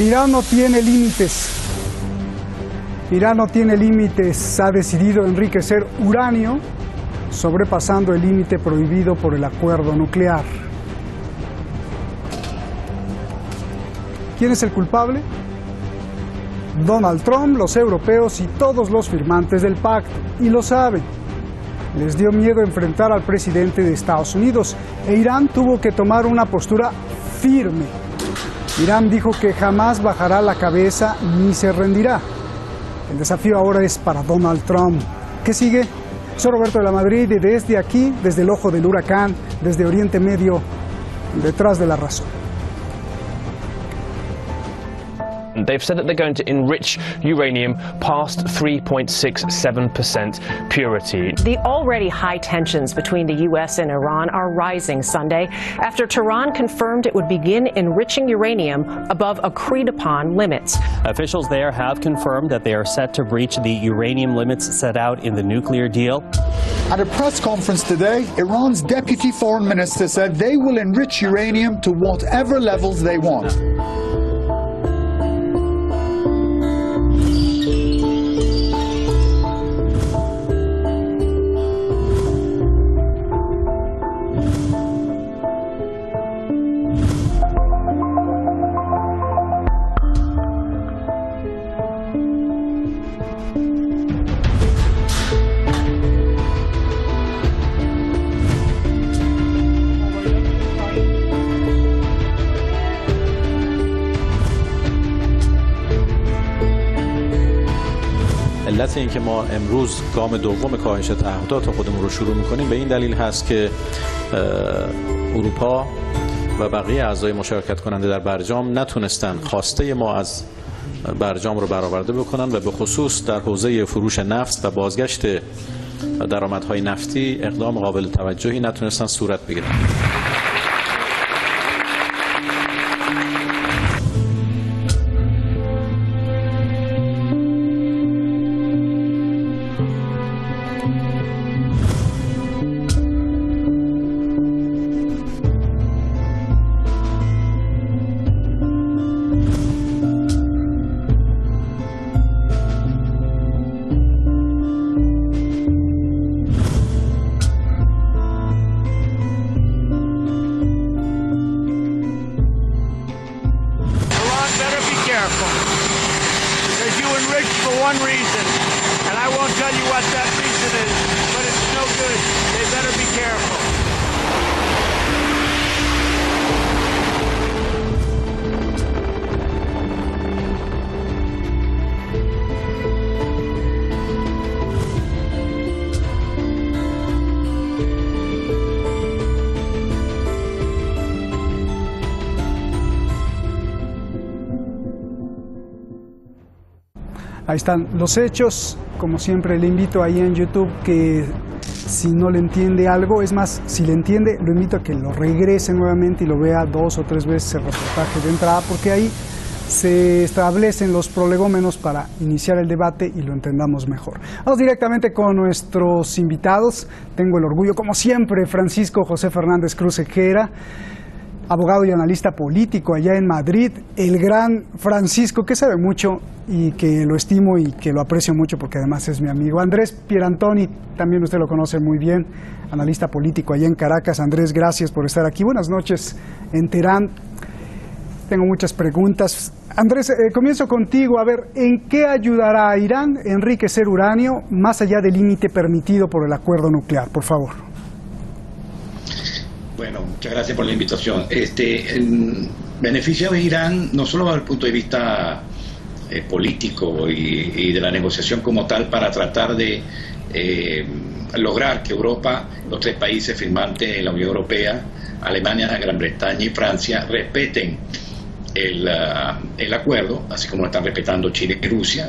Irán no tiene límites. Irán no tiene límites. Ha decidido enriquecer uranio, sobrepasando el límite prohibido por el acuerdo nuclear. ¿Quién es el culpable? Donald Trump, los europeos y todos los firmantes del pacto. Y lo saben. Les dio miedo enfrentar al presidente de Estados Unidos e Irán tuvo que tomar una postura firme. Irán dijo que jamás bajará la cabeza ni se rendirá. El desafío ahora es para Donald Trump. ¿Qué sigue? Soy Roberto de la Madrid y desde aquí, desde el ojo del huracán, desde Oriente Medio, detrás de la razón. They've said that they're going to enrich uranium past 3.67% purity. The already high tensions between the U.S. and Iran are rising Sunday after Tehran confirmed it would begin enriching uranium above agreed-upon limits. Officials there have confirmed that they are set to breach the uranium limits set out in the nuclear deal. At a press conference today, Iran's deputy foreign minister said they will enrich uranium to whatever levels they want. علت این که ما امروز گام دوم کاهش تعهدات خودمون رو شروع می‌کنیم به این دلیل هست که اروپا و بقیه اعضای مشارکت کننده در برجام نتونستن خواسته ما از برجام رو برآورده بکنن و به خصوص در حوزه فروش نفت و بازگشت درآمدهای نفتی اقدام قابل توجهی نتونستن صورت بگیرن. Ahí están los hechos. Como siempre le invito ahí en YouTube que si no le entiende algo, es más, si le entiende, lo invito a que lo regrese nuevamente y lo vea 2 o 3 veces el reportaje de entrada, porque ahí se establecen los prolegómenos para iniciar el debate y lo entendamos mejor. Vamos directamente con nuestros invitados. Tengo el orgullo, como siempre, Francisco José Fernández Cruz Ejera, abogado y analista político allá en Madrid, el gran Francisco, que sabe mucho y que lo estimo y que lo aprecio mucho porque además es mi amigo. Andrés Pierantoni, también usted lo conoce muy bien, analista político allá en Caracas. Andrés, gracias por estar aquí. Buenas noches en Teherán. Tengo muchas preguntas. Andrés, comienzo contigo. A ver, ¿en qué ayudará a Irán enriquecer uranio más allá del límite permitido por el acuerdo nuclear? Por favor. Bueno, muchas gracias por la invitación. Beneficia a Irán no solo desde el punto de vista político y de la negociación como tal para tratar de lograr que Europa, los 3 países firmantes en la Unión Europea, Alemania, Gran Bretaña y Francia, respeten el acuerdo, así como lo están respetando Chile y Rusia,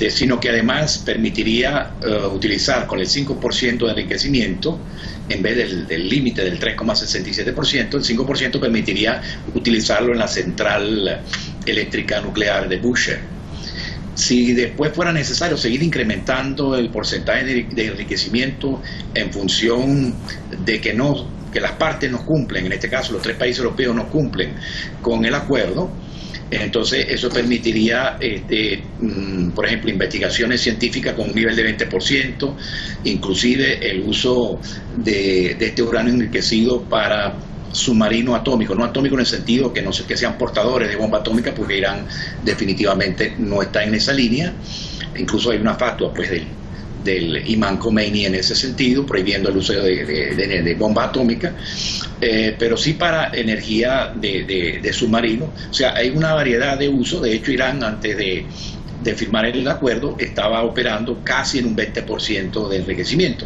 sino que además permitiría utilizar con el 5% de enriquecimiento, en vez del límite del 3,67%, el 5% permitiría utilizarlo en la central eléctrica nuclear de Bushehr. Si después fuera necesario seguir incrementando el porcentaje de enriquecimiento en función de que las partes no cumplen, en este caso los 3 países europeos no cumplen con el acuerdo, Entonces eso permitiría, por ejemplo, investigaciones científicas con un nivel de 20%, inclusive el uso de este uranio enriquecido para submarino atómico, no atómico en el sentido que no sé, que sean portadores de bomba atómica, porque Irán definitivamente no está en esa línea. Incluso hay una fatua pues del imán Khomeini en ese sentido, prohibiendo el uso de bomba atómica, pero sí para energía de submarino. O sea, hay una variedad de usos. De hecho, Irán, antes de firmar el acuerdo, estaba operando casi en un 20% de enriquecimiento.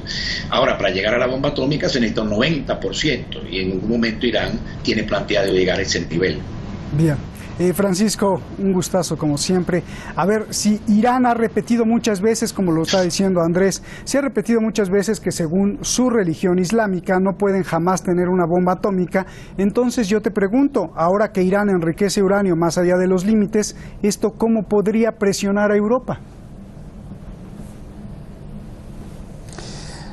Ahora, para llegar a la bomba atómica se necesita un 90%, y en algún momento Irán tiene planteado llegar a ese nivel. Bien. Francisco, un gustazo como siempre. A ver, si Irán ha repetido muchas veces, como lo está diciendo Andrés, se ha repetido muchas veces que según su religión islámica no pueden jamás tener una bomba atómica, entonces yo te pregunto, ahora que Irán enriquece uranio más allá de los límites, ¿esto cómo podría presionar a Europa?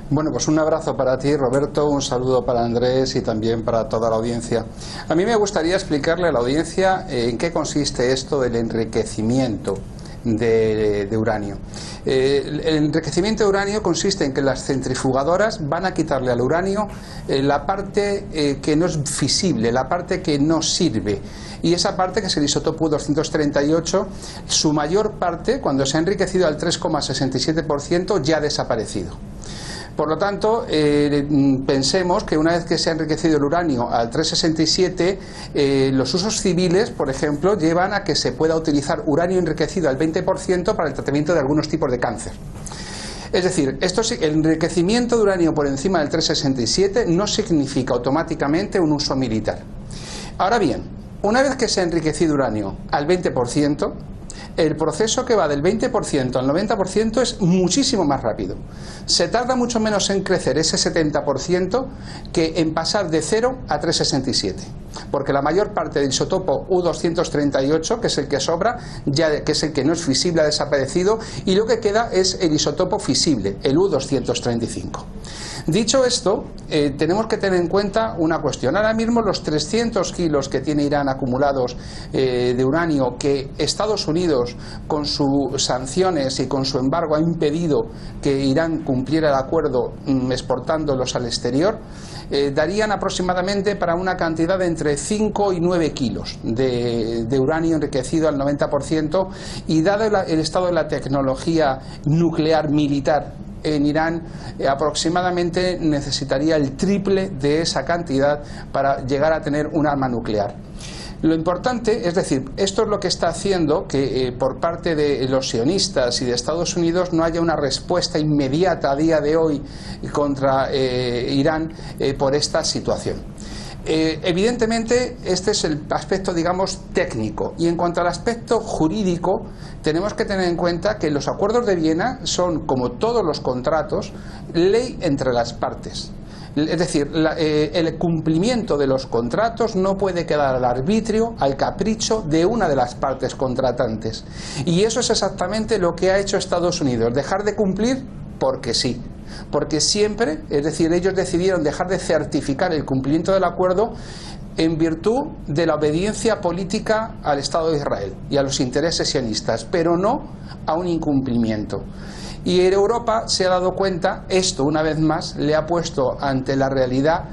Bueno, pues un abrazo para ti, Roberto, un saludo para Andrés y también para toda la audiencia. A mí me gustaría explicarle a la audiencia en qué consiste esto del enriquecimiento de uranio. El enriquecimiento de uranio consiste en que las centrifugadoras van a quitarle al uranio la parte que no es fisible, la parte que no sirve. Y esa parte, que es el isótopo 238, su mayor parte, cuando se ha enriquecido al 3,67%, ya ha desaparecido. Por lo tanto, pensemos que una vez que se ha enriquecido el uranio al 3,67, los usos civiles, por ejemplo, llevan a que se pueda utilizar uranio enriquecido al 20% para el tratamiento de algunos tipos de cáncer. Es decir, el enriquecimiento de uranio por encima del 3,67 no significa automáticamente un uso militar. Ahora bien, una vez que se ha enriquecido uranio al 20%, el proceso que va del 20% al 90% es muchísimo más rápido. Se tarda mucho menos en crecer ese 70% que en pasar de 0 a 3,67. Porque la mayor parte del isótopo U238, que es el que sobra, que es el que no es fisible, ha desaparecido, y lo que queda es el isótopo fisible, el U235. Dicho esto, tenemos que tener en cuenta una cuestión. Ahora mismo los 300 kilos que tiene Irán acumulados de uranio, que Estados Unidos con sus sanciones y con su embargo ha impedido que Irán cumpliera el acuerdo exportándolos al exterior, darían aproximadamente para una cantidad de entre 5 y 9 kilos de uranio enriquecido al 90%, y dado el estado de la tecnología nuclear militar en Irán, aproximadamente necesitaría el triple de esa cantidad para llegar a tener un arma nuclear. Lo importante, es decir, esto es lo que está haciendo que por parte de los sionistas y de Estados Unidos no haya una respuesta inmediata a día de hoy contra Irán por esta situación. Evidentemente este es el aspecto, digamos, técnico, y en cuanto al aspecto jurídico tenemos que tener en cuenta que los acuerdos de Viena son, como todos los contratos, ley entre las partes. Es decir, el cumplimiento de los contratos no puede quedar al arbitrio, al capricho de una de las partes contratantes, y eso es exactamente lo que ha hecho Estados Unidos, dejar de cumplir porque sí. Porque siempre, es decir, ellos decidieron dejar de certificar el cumplimiento del acuerdo en virtud de la obediencia política al Estado de Israel y a los intereses sionistas, pero no a un incumplimiento. Y en Europa se ha dado cuenta, esto una vez más le ha puesto ante la realidad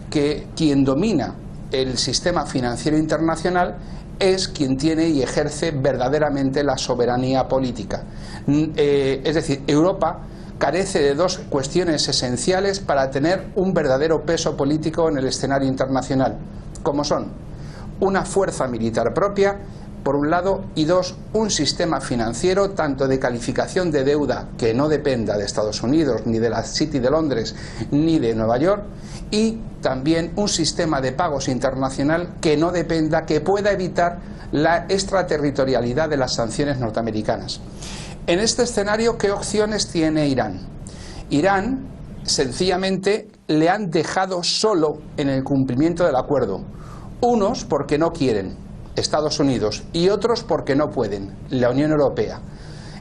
que quien domina el sistema financiero internacional es quien tiene y ejerce verdaderamente la soberanía política. Es decir, Europa carece de dos cuestiones esenciales para tener un verdadero peso político en el escenario internacional, como son una fuerza militar propia, por un lado, y dos, un sistema financiero tanto de calificación de deuda que no dependa de Estados Unidos, ni de la City de Londres, ni de Nueva York, y también un sistema de pagos internacional que no dependa, que pueda evitar la extraterritorialidad de las sanciones norteamericanas. En este escenario, ¿qué opciones tiene Irán? Irán, sencillamente, le han dejado solo en el cumplimiento del acuerdo. Unos porque no quieren, Estados Unidos, y otros porque no pueden, la Unión Europea.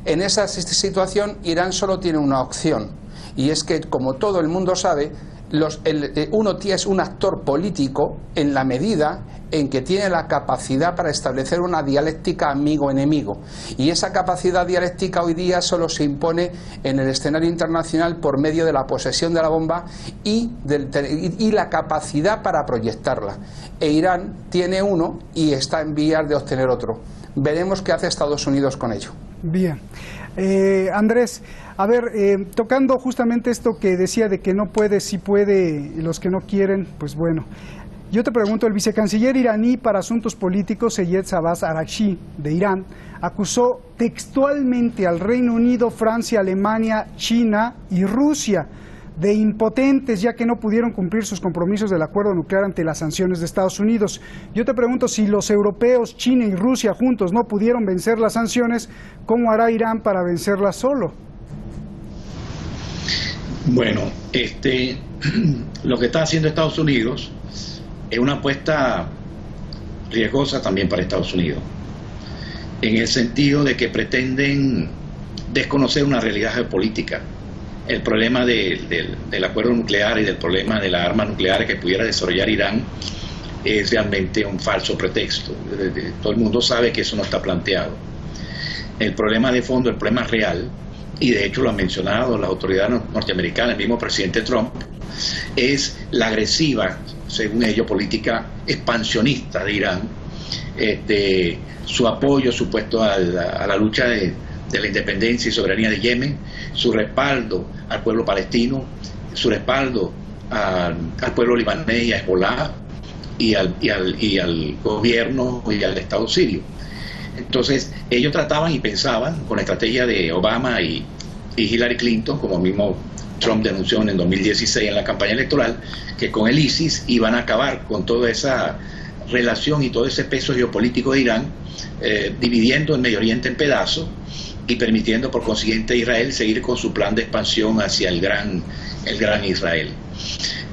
En esa situación, Irán solo tiene una opción, y es que, como todo el mundo sabe, uno es un actor político en la medida en que tiene la capacidad para establecer una dialéctica amigo-enemigo. Y esa capacidad dialéctica hoy día solo se impone en el escenario internacional por medio de la posesión de la bomba y la capacidad para proyectarla. E Irán tiene uno y está en vías de obtener otro. Veremos qué hace Estados Unidos con ello. Bien. Andrés, a ver, tocando justamente esto que decía de que no puede, sí puede, y los que no quieren, pues bueno. Yo te pregunto, el vicecanciller iraní para asuntos políticos, Seyed Abbas Araghchi, de Irán, acusó textualmente al Reino Unido, Francia, Alemania, China y Rusia de impotentes, ya que no pudieron cumplir sus compromisos del acuerdo nuclear ante las sanciones de Estados Unidos. Yo te pregunto, si los europeos, China y Rusia juntos no pudieron vencer las sanciones, ¿cómo hará Irán para vencerlas solo? Bueno, lo que está haciendo Estados Unidos es una apuesta riesgosa también para Estados Unidos, en el sentido de que pretenden desconocer una realidad geopolítica. El problema del acuerdo nuclear y del problema de las armas nucleares que pudiera desarrollar Irán es realmente un falso pretexto. Todo el mundo sabe que eso no está planteado. El problema de fondo, el problema real, y de hecho lo han mencionado las autoridades norteamericanas, el mismo presidente Trump, es la agresiva, según ellos, política expansionista de Irán, su apoyo supuesto a la lucha de la independencia y soberanía de Yemen, su respaldo al pueblo palestino, su respaldo al pueblo libanés y a Hezbollah y al gobierno y al Estado sirio. Entonces ellos trataban y pensaban, con la estrategia de Obama y Hillary Clinton, como mismo Trump denunció en el 2016 en la campaña electoral, que con el ISIS iban a acabar con toda esa relación y todo ese peso geopolítico de Irán, dividiendo el Medio Oriente en pedazos y permitiendo por consiguiente a Israel seguir con su plan de expansión hacia el gran Israel.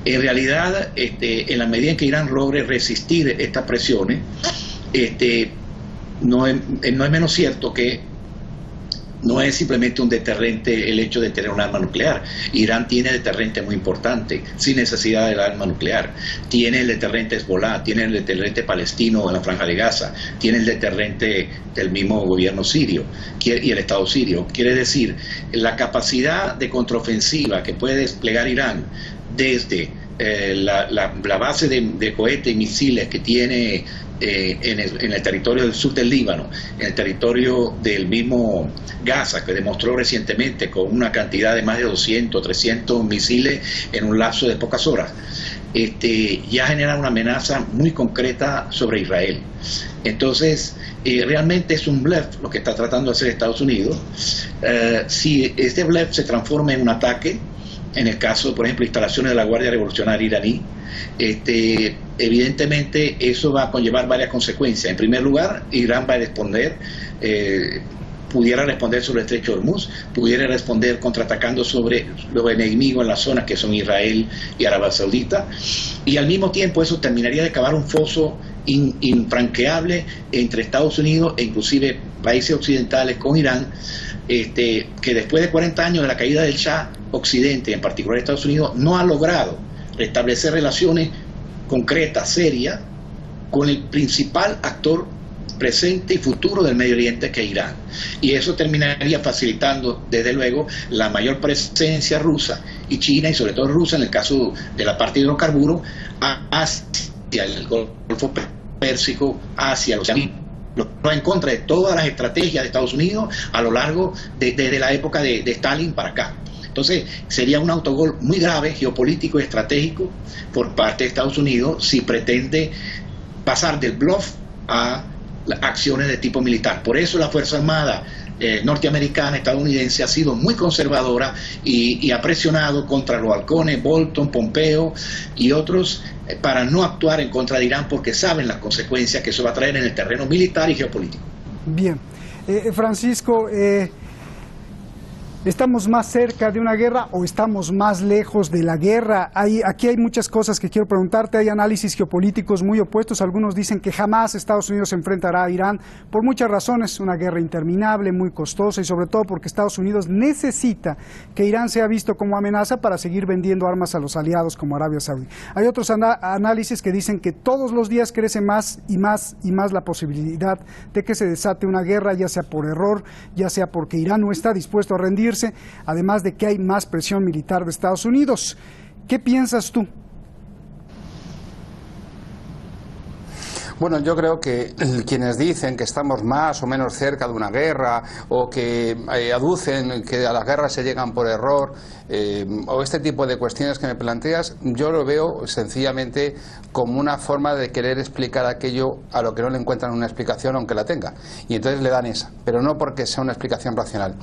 En realidad, en la medida en que Irán logre resistir estas presiones, no es menos cierto que no es simplemente un deterrente el hecho de tener un arma nuclear. Irán tiene deterrente muy importante, sin necesidad del arma nuclear. Tiene el deterrente Hezbollah, tiene el deterrente palestino en la Franja de Gaza, tiene el deterrente del mismo gobierno sirio y el Estado sirio. Quiere decir, la capacidad de contraofensiva que puede desplegar Irán desde la base de cohetes y misiles que tiene en el territorio del sur del Líbano, en el territorio del mismo Gaza, que demostró recientemente con una cantidad de más de 200, 300 misiles en un lapso de pocas horas, ya genera una amenaza muy concreta sobre Israel. Entonces, realmente es un bluff lo que está tratando de hacer Estados Unidos. Si este bluff se transforma en un ataque, en el caso, por ejemplo, instalaciones de la Guardia Revolucionaria iraní, evidentemente eso va a conllevar varias consecuencias. En primer lugar, Irán va a responder, pudiera responder sobre el estrecho de Hormuz, pudiera responder contraatacando sobre los enemigos en la zona que son Israel y Arabia Saudita, y al mismo tiempo eso terminaría de cavar un foso infranqueable entre Estados Unidos e inclusive países occidentales con Irán, que después de 40 años de la caída del Shah, Occidente, en particular Estados Unidos, no ha logrado restablecer relaciones concretas, serias, con el principal actor presente y futuro del Medio Oriente, que es Irán. Y eso terminaría facilitando, desde luego, la mayor presencia rusa y China, y sobre todo rusa, en el caso de la parte de hidrocarburos, hacia el Golfo Pérsico, hacia los en contra de todas las estrategias de Estados Unidos a lo largo desde la época de Stalin para acá. Entonces sería un autogol muy grave, geopolítico y estratégico por parte de Estados Unidos si pretende pasar del bluff a acciones de tipo militar. Por eso la Fuerza Armada norteamericana, estadounidense, ha sido muy conservadora y ha presionado contra los halcones, Bolton, Pompeo y otros, para no actuar en contra de Irán, porque saben las consecuencias que eso va a traer en el terreno militar y geopolítico. Bien. Francisco, ¿Estamos más cerca de una guerra o estamos más lejos de la guerra? Aquí hay muchas cosas que quiero preguntarte. Hay análisis geopolíticos muy opuestos. Algunos dicen que jamás Estados Unidos se enfrentará a Irán por muchas razones. Una guerra interminable, muy costosa y sobre todo porque Estados Unidos necesita que Irán sea visto como amenaza para seguir vendiendo armas a los aliados como Arabia Saudí. Hay otros análisis que dicen que todos los días crece más y más y más la posibilidad de que se desate una guerra, ya sea por error, ya sea porque Irán no está dispuesto a rendirse, además de que hay más presión militar de Estados Unidos. ¿Qué piensas tú? Bueno, yo creo que quienes dicen que estamos más o menos cerca de una guerra o que aducen que a las guerras se llegan por error o este tipo de cuestiones que me planteas, yo lo veo sencillamente como una forma de querer explicar aquello a lo que no le encuentran una explicación aunque la tenga. Y entonces le dan esa, pero no porque sea una explicación racional.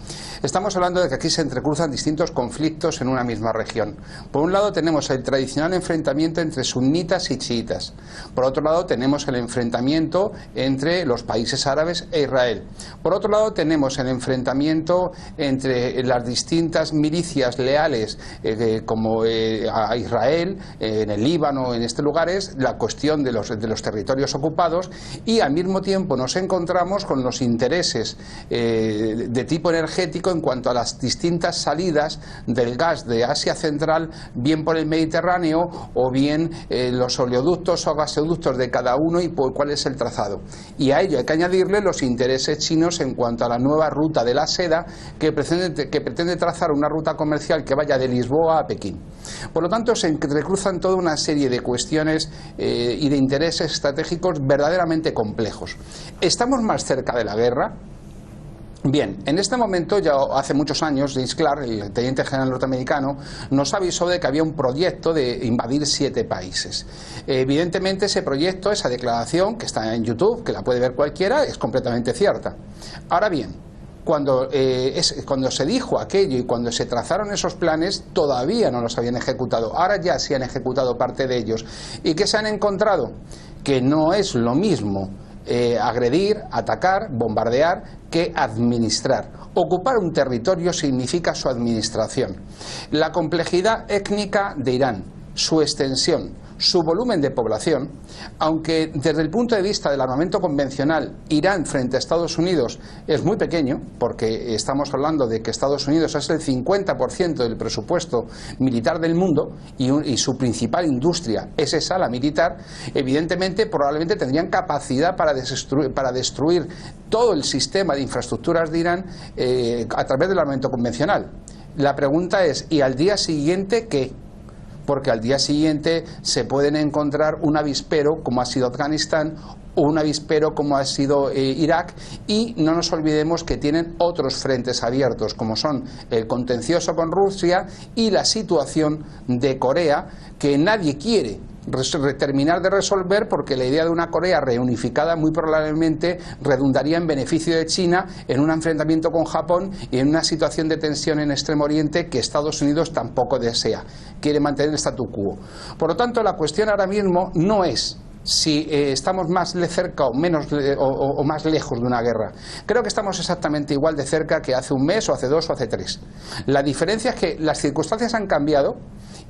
Estamos hablando de que aquí se entrecruzan distintos conflictos en una misma región. Por un lado tenemos el tradicional enfrentamiento entre sunitas y chiitas. Por otro lado tenemos el enfrentamiento entre los países árabes e Israel. Por otro lado tenemos el enfrentamiento entre las distintas milicias leales como a Israel, en el Líbano, en estos lugares, la cuestión de los territorios ocupados, y al mismo tiempo nos encontramos con los intereses de tipo energético en cuanto a las distintas salidas del gas de Asia Central, bien por el Mediterráneo o bien los oleoductos o gasoductos de cada uno y por cuál es el trazado. Y a ello hay que añadirle los intereses chinos en cuanto a la nueva ruta de la seda que pretende trazar una ruta comercial que vaya de Lisboa a Pekín. Por lo tanto, se entrecruzan toda una serie de cuestiones y de intereses estratégicos verdaderamente complejos. ¿Estamos más cerca de la guerra? Bien, en este momento, ya hace muchos años, James Clark, el teniente general norteamericano, nos avisó de que había un proyecto de invadir 7 países. Evidentemente ese proyecto, esa declaración, que está en YouTube, que la puede ver cualquiera, es completamente cierta. Ahora bien, cuando se dijo aquello y cuando se trazaron esos planes, todavía no los habían ejecutado. Ahora ya se han ejecutado parte de ellos. ¿Y qué se han encontrado? Que no es lo mismo agredir, atacar, bombardear, que administrar. Ocupar un territorio significa su administración. La complejidad étnica de Irán, su extensión, su volumen de población, aunque desde el punto de vista del armamento convencional Irán frente a Estados Unidos es muy pequeño, porque estamos hablando de que Estados Unidos es el 50% del presupuesto militar del mundo y su principal industria es esa, la militar, evidentemente probablemente tendrían capacidad para destruir todo el sistema de infraestructuras de Irán a través del armamento convencional. La pregunta es, ¿y al día siguiente qué? Porque al día siguiente se pueden encontrar un avispero como ha sido Afganistán o un avispero como ha sido Irak, y no nos olvidemos que tienen otros frentes abiertos como son el contencioso con Rusia y la situación de Corea, que nadie quiere terminar de resolver, porque la idea de una Corea reunificada muy probablemente redundaría en beneficio de China en un enfrentamiento con Japón y en una situación de tensión en Extremo Oriente que Estados Unidos tampoco desea, quiere mantener el statu quo. Por lo tanto, la cuestión ahora mismo no es si estamos más cerca o menos o más lejos de una guerra. Creo que estamos exactamente igual de cerca que hace un mes o hace 2 o hace 3. La diferencia es que las circunstancias han cambiado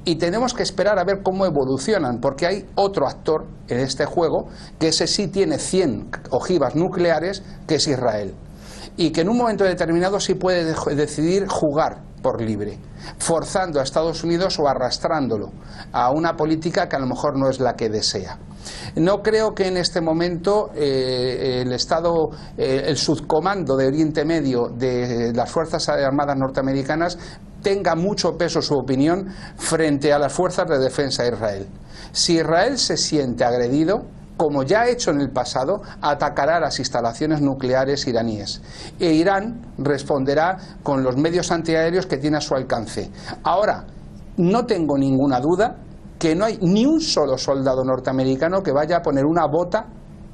y tenemos que esperar a ver cómo evolucionan, porque hay otro actor en este juego que ese sí tiene 100 ojivas nucleares, que es Israel, y que en un momento determinado sí puede decidir jugar por libre, forzando a Estados Unidos o arrastrándolo a una política que a lo mejor no es la que desea. No creo que en este momento el subcomando de Oriente Medio de las Fuerzas Armadas norteamericanas tenga mucho peso su opinión frente a las fuerzas de defensa de Israel. Si Israel se siente agredido, como ya ha hecho en el pasado, atacará las instalaciones nucleares iraníes. E Irán responderá con los medios antiaéreos que tiene a su alcance. Ahora, no tengo ninguna duda que no hay ni un solo soldado norteamericano que vaya a poner una bota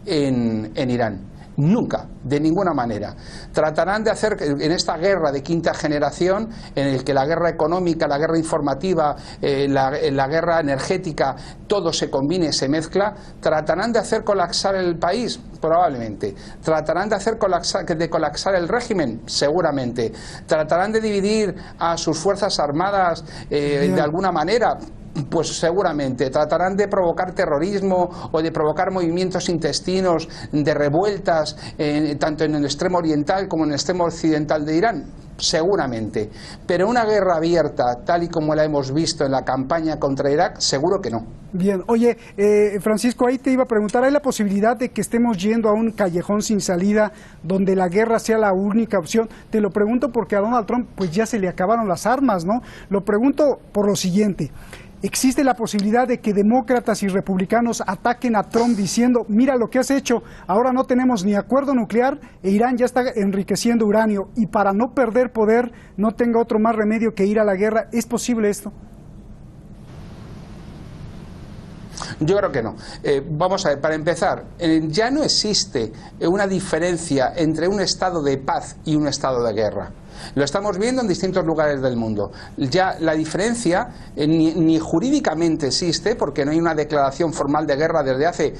en Irán. Nunca, de ninguna manera. Tratarán de hacer, en esta guerra de quinta generación, en el que la guerra económica, la guerra informativa, la guerra energética, todo se combina y se mezcla, tratarán de hacer colapsar el país, probablemente. Tratarán de hacer colapsar el régimen, seguramente. Tratarán de dividir a sus fuerzas armadas de alguna manera. Pues seguramente tratarán de provocar terrorismo o de provocar movimientos intestinos de revueltas, tanto en el extremo oriental como en el extremo occidental de Irán. Seguramente. Pero una guerra abierta, tal y como la hemos visto en la campaña contra Irak, seguro que no. Bien, oye, Francisco, ahí te iba a preguntar, ¿hay la posibilidad de que estemos yendo a un callejón sin salida donde la guerra sea la única opción? Te lo pregunto porque a Donald Trump pues ya se le acabaron las armas, ¿no? Lo pregunto por lo siguiente. ¿Existe la posibilidad de que demócratas y republicanos ataquen a Trump diciendo, mira lo que has hecho, ahora no tenemos ni acuerdo nuclear e Irán ya está enriqueciendo uranio y para no perder poder no tenga otro más remedio que ir a la guerra? ¿Es posible esto? Yo creo que no. Vamos a ver, para empezar, ya no existe una diferencia entre un estado de paz y un estado de guerra. Lo estamos viendo en distintos lugares del mundo. Ya la diferencia ni jurídicamente existe, porque no hay una declaración formal de guerra desde hace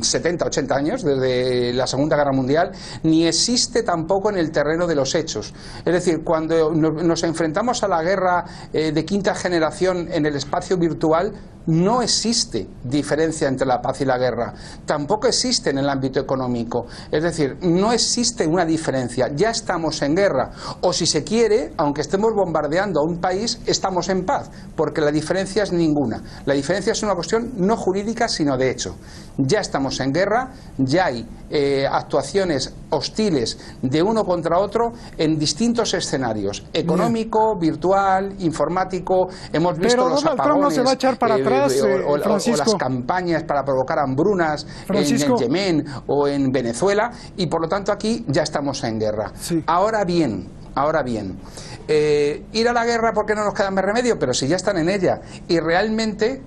70, 80 años, desde la Segunda Guerra Mundial, ni existe tampoco en el terreno de los hechos. Es decir, cuando nos enfrentamos a la guerra de quinta generación en el espacio virtual, no existe diferencia entre la paz y la guerra. Tampoco existe en el ámbito económico. Es decir, no existe una diferencia. Ya estamos en guerra. O si se quiere, aunque estemos bombardeando a un país, estamos en paz. Porque la diferencia es ninguna. La diferencia es una cuestión no jurídica, sino de hecho. Ya estamos en guerra, ya hay actuaciones hostiles de uno contra otro en distintos escenarios. Económico, virtual, informático. Hemos visto los apagones. Pero Donald Trump no se va a echar para atrás, o las campañas para provocar hambrunas en Yemen o en Venezuela, y por lo tanto aquí ya estamos en guerra. Sí. Ahora bien, ir a la guerra porque no nos queda más remedio, pero si ya están en ella, y realmente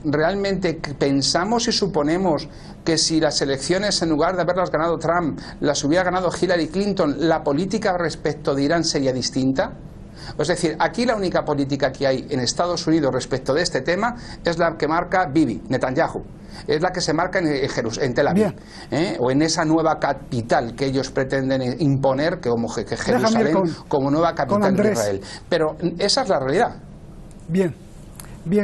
pensamos y suponemos que si las elecciones, en lugar de haberlas ganado Trump, las hubiera ganado Hillary Clinton, la política respecto de Irán sería distinta. Es decir, aquí la única política que hay en Estados Unidos respecto de este tema es la que marca Bibi, Netanyahu. Es la que se marca en Tel Aviv, o en esa nueva capital que ellos pretenden imponer, que Jerusalén como nueva capital de Israel. Pero esa es la realidad. Bien,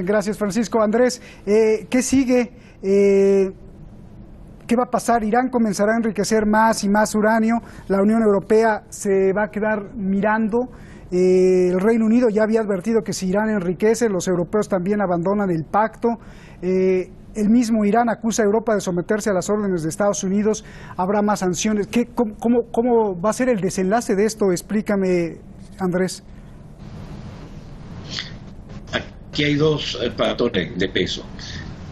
gracias Francisco. Andrés, ¿qué sigue? ¿Qué va a pasar? Irán comenzará a enriquecer más y más uranio, la Unión Europea se va a quedar mirando. El Reino Unido ya había advertido que si Irán enriquece, los europeos también abandonan el pacto. El mismo Irán acusa a Europa de someterse a las órdenes de Estados Unidos. Habrá más sanciones. ¿Cómo va a ser el desenlace de esto? Explícame, Andrés. Aquí hay dos factores de peso.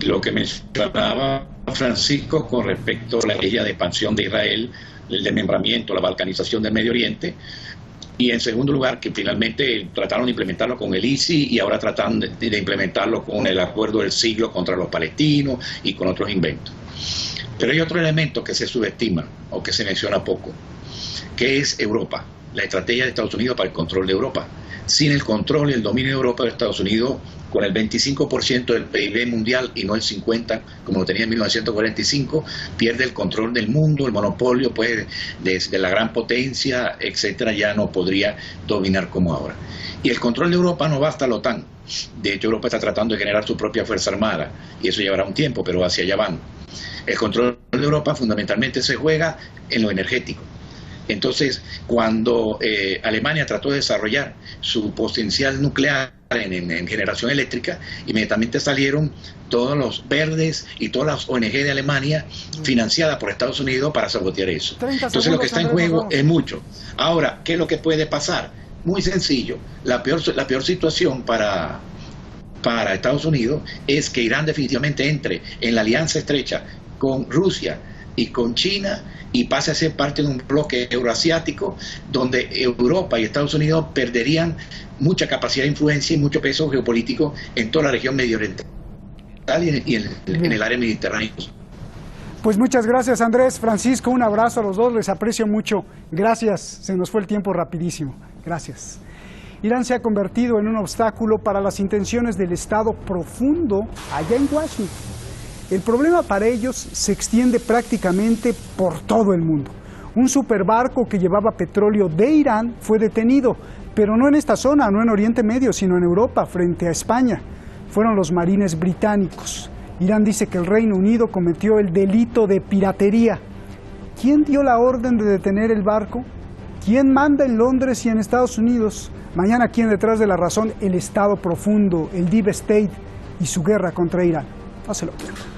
Lo que mencionaba Francisco con respecto a la estrategia de expansión de Israel, el desmembramiento, la balcanización del Medio Oriente. Y en segundo lugar, que finalmente trataron de implementarlo con el ISI y ahora tratan de implementarlo con el acuerdo del siglo contra los palestinos y con otros inventos. Pero hay otro elemento que se subestima o que se menciona poco, que es Europa, la estrategia de Estados Unidos para el control de Europa. Sin el control y el dominio de Europa, de Estados Unidos, con el 25% del PIB mundial y no el 50% como lo tenía en 1945, pierde el control del mundo, el monopolio pues de la gran potencia, etcétera, ya no podría dominar como ahora. Y el control de Europa no basta a la OTAN. De hecho, Europa está tratando de generar su propia fuerza armada y eso llevará un tiempo, pero hacia allá van. El control de Europa fundamentalmente se juega en lo energético. Entonces, cuando Alemania trató de desarrollar su potencial nuclear en generación eléctrica, inmediatamente salieron todos los verdes y todas las ONG de Alemania financiadas por Estados Unidos para sabotear eso. Entonces, lo que está en juego es mucho. Ahora, ¿qué es lo que puede pasar? Muy sencillo. La peor situación para Estados Unidos es que Irán definitivamente entre en la alianza estrecha con Rusia y con China y pase a ser parte de un bloque euroasiático donde Europa y Estados Unidos perderían mucha capacidad de influencia y mucho peso geopolítico en toda la región medio oriental y en el área mediterránea. Pues muchas gracias, Andrés, Francisco, un abrazo a los dos, les aprecio mucho. Gracias, se nos fue el tiempo rapidísimo. Gracias. Irán se ha convertido en un obstáculo para las intenciones del Estado profundo allá en Washington. El problema para ellos se extiende prácticamente por todo el mundo. Un superbarco que llevaba petróleo de Irán fue detenido, pero no en esta zona, no en Oriente Medio, sino en Europa, frente a España. Fueron los marines británicos. Irán dice que el Reino Unido cometió el delito de piratería. ¿Quién dio la orden de detener el barco? ¿Quién manda en Londres y en Estados Unidos? Mañana, ¿quién detrás de la razón? El Estado profundo, el Deep State y su guerra contra Irán. No se lo pierdan.